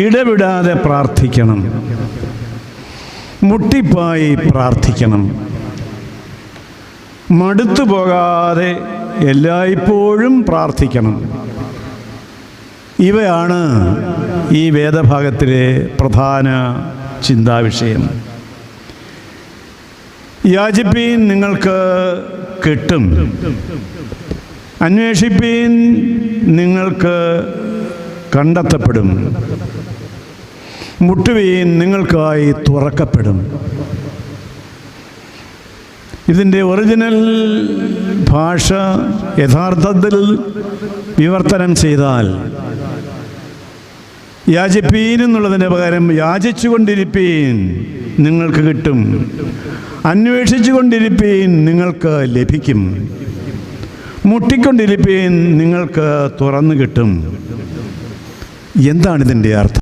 ഇടവിടാതെ പ്രാർത്ഥിക്കണം, മുട്ടിപ്പായി പ്രാർത്ഥിക്കണം, മടുത്തു പോകാതെ എല്ലായ്പ്പോഴും പ്രാർത്ഥിക്കണം. ഇവയാണ് ഈ വേദഭാഗത്തിലെ പ്രധാന ചിന്താവിഷയം. യാചിപ്പീൻ, നിങ്ങൾക്ക് കിട്ടും; അന്വേഷിപ്പീൻ, നിങ്ങൾക്ക് കണ്ടെത്തപ്പെടും; മുട്ടുവീൻ, നിങ്ങൾക്കായി തുറക്കപ്പെടും. ഇതിൻ്റെ ഒറിജിനൽ ഭാഷ യഥാർത്ഥത്തിൽ വിവർത്തനം ചെയ്താൽ യാചിപ്പീൻ എന്നുള്ളതിൻ്റെ പകരം യാചിച്ചു കൊണ്ടിരിപ്പീൻ, നിങ്ങൾക്ക് കിട്ടും; അന്വേഷിച്ചു കൊണ്ടിരിപ്പീൻ, നിങ്ങൾക്ക് ലഭിക്കും; മുട്ടിക്കൊണ്ടിരിപ്പീൻ, നിങ്ങൾക്ക് തുറന്നു കിട്ടും. എന്താണിതിൻ്റെ അർത്ഥം?